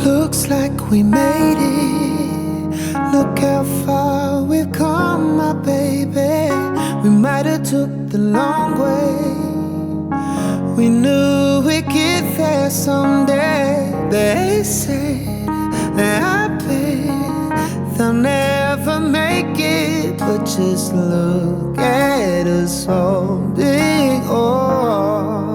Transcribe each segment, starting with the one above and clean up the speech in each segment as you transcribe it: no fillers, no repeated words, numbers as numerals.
Looks like we made it. Look how far we've come, my baby. We might have took the long way. We knew we'd get there someday. They said that I bet they'll never make it, but just look at us holding on.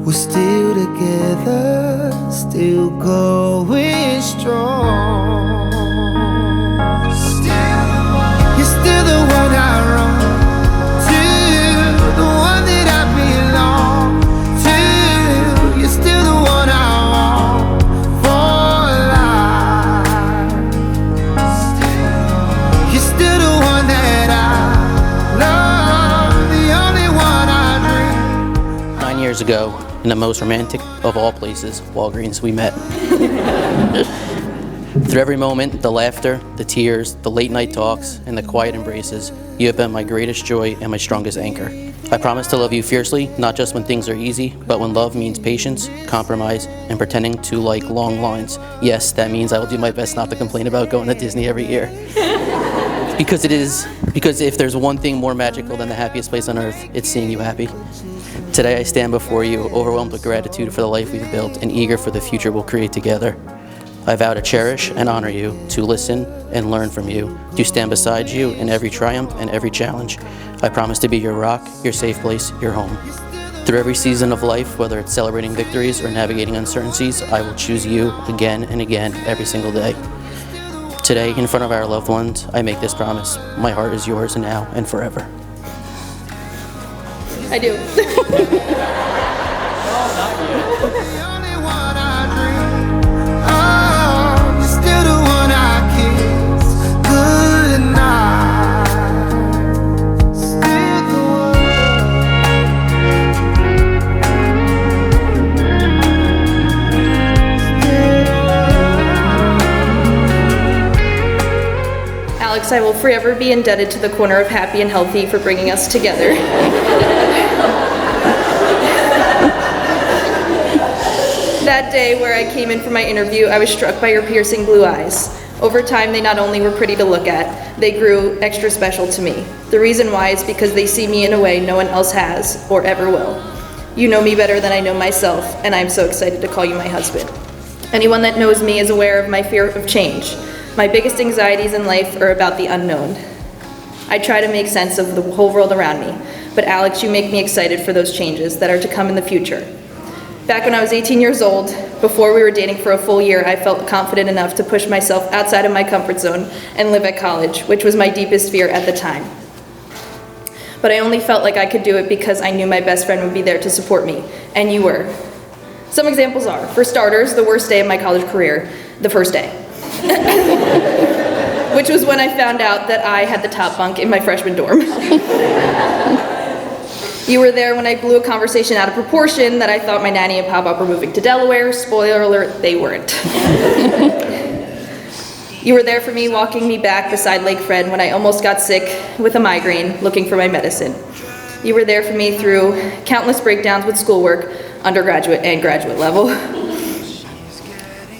We're still together, still going strong. You're still the one I run to, the one that I belong to. You're still the one I want for life. You're still the one that I love, the only one I dream. 9 years ago, in the most romantic of all places, Walgreens, we met. Through every moment, the laughter, the tears, the late night talks, and the quiet embraces, you have been my greatest joy and my strongest anchor. I promise to love you fiercely, not just when things are easy, but when love means patience, compromise, and pretending to like long lines. Yes, that means I will do my best not to complain about going to Disney every year. Because if there's one thing more magical than the happiest place on earth, it's seeing you happy. Today I stand before you, overwhelmed with gratitude for the life we've built and eager for the future we'll create together. I vow to cherish and honor you, to listen and learn from you, to stand beside you in every triumph and every challenge. I promise to be your rock, your safe place, your home. Through every season of life, whether it's celebrating victories or navigating uncertainties, I will choose you again and again every single day. Today, in front of our loved ones, I make this promise. My heart is yours now and forever. I do. Alex, I will forever be indebted to the Corner of Happy and Healthy for bringing us together. That day where I came in for my interview, I was struck by your piercing blue eyes. Over time, they not only were pretty to look at, they grew extra special to me. The reason why is because they see me in a way no one else has or ever will. You know me better than I know myself, and I'm so excited to call you my husband. Anyone that knows me is aware of my fear of change. My biggest anxieties in life are about the unknown. I try to make sense of the whole world around me, but Alex, you make me excited for those changes that are to come in the future. Back when I was 18 years old, before we were dating for a full year, I felt confident enough to push myself outside of my comfort zone and live at college, which was my deepest fear at the time. But I only felt like I could do it because I knew my best friend would be there to support me, and you were. Some examples are, for starters, the worst day of my college career, the first day. Which was when I found out that I had the top bunk in my freshman dorm. You were there when I blew a conversation out of proportion that I thought my nanny and pop-up were moving to Delaware. Spoiler alert, they weren't. You were there for me, walking me back beside Lake Fred when I almost got sick with a migraine, looking for my medicine. You were there for me through countless breakdowns with schoolwork, undergraduate and graduate level.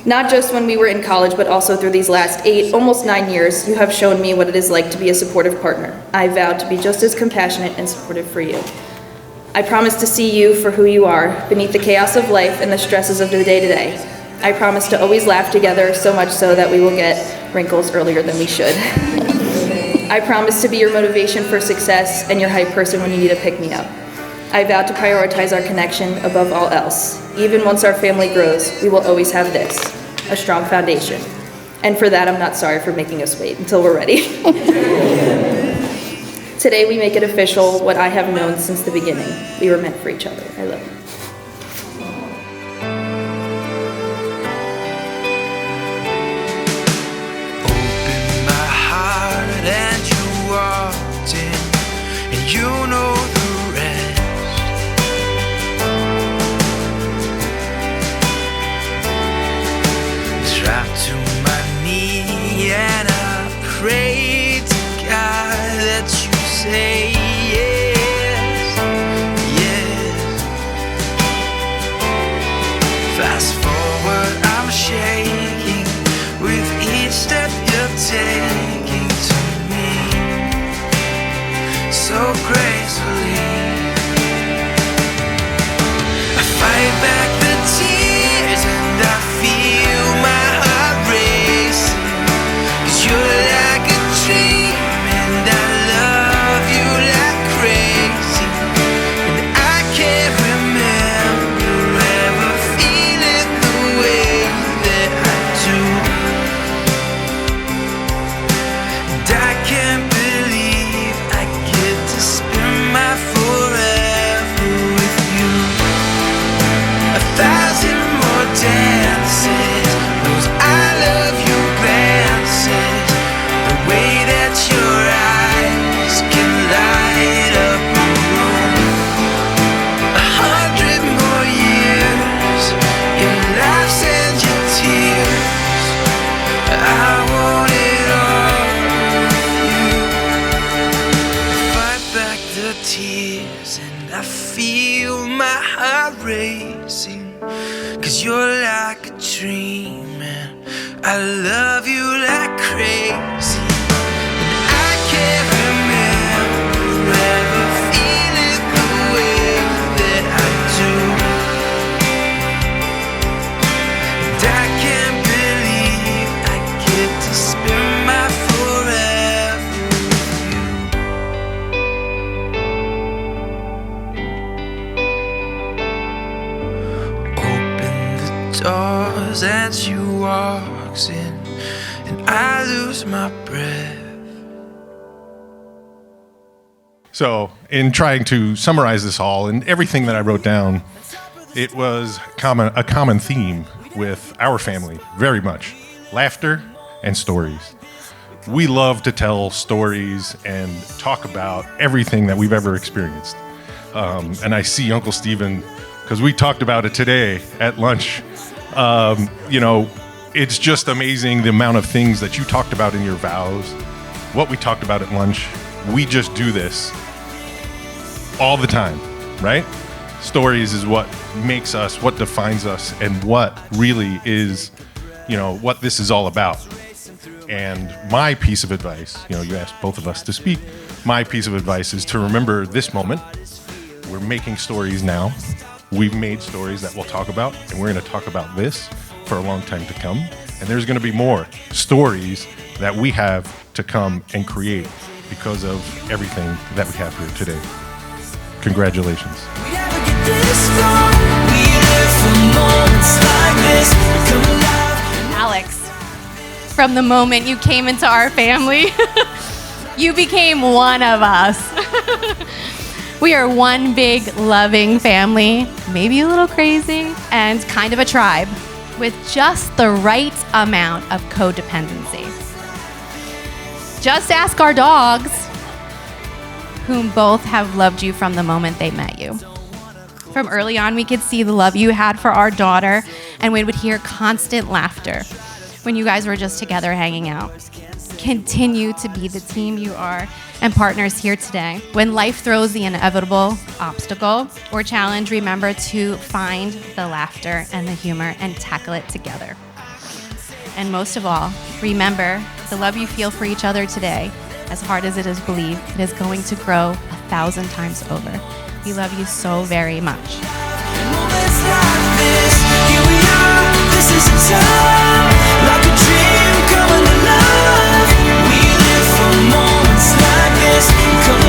Not just when we were in college, but also through these last 8, almost 9 years, you have shown me what it is like to be a supportive partner. I vow to be just as compassionate and supportive for you. I promise to see you for who you are, beneath the chaos of life and the stresses of the day-to-day. I promise to always laugh together, so much so that we will get wrinkles earlier than we should. I promise to be your motivation for success and your hype person when you need a pick-me-up. I vow to prioritize our connection above all else. Even once our family grows, we will always have this, a strong foundation. And for that, I'm not sorry for making us wait until we're ready. Today, we make it official, what I have known since the beginning. We were meant for each other. I love you. Open my heart and you walked in, and you know the rest. Dropped to my knee and I prayed to God that you say yes, yes. Fast forward, I'm the tears and I feel my heart racing, 'cause you're like a dream and I love you like crazy. And I can't remember ever feeling the way that I do. And I can't believe I get to spend my forever with you. Open the doors as you walks in, and I lose my breath. So, in trying to summarize this all and everything that I wrote down, it was a common theme with our family, very much. Laughter and stories. We love to tell stories and talk about everything that we've ever experienced. And I see Uncle Stephen, because we talked about it today at lunch. You know, it's just amazing the amount of things that you talked about in your vows, what we talked about at lunch. We just do this all the time, right? Stories is what makes us, what defines us, and what really is, you know, what this is all about. And my piece of advice, you know, you asked both of us to speak. My piece of advice is to remember this moment. We're making stories now. We've made stories that we'll talk about, and we're going to talk about this for a long time to come. And there's going to be more stories that we have to come and create because of everything that we have here today. Congratulations. We never get this far. We live for moments like this. Come alive. Alex, from the moment you came into our family, you became one of us. We are one big, loving family, maybe a little crazy, and kind of a tribe with just the right amount of codependency. Just ask our dogs, whom both have loved you from the moment they met you. From early on, we could see the love you had for our daughter, and we would hear constant laughter when you guys were just together hanging out. Continue to be the team you are and partners here today. When life throws the inevitable obstacle or challenge, remember to find the laughter and the humor and tackle it together. And most of all, remember the love you feel for each other today, as hard as it is believed, it is going to grow 1,000 times over. We love you so very much. Moments like this, here we are. This is a time, like a dream coming alive. We live for moments like this. Come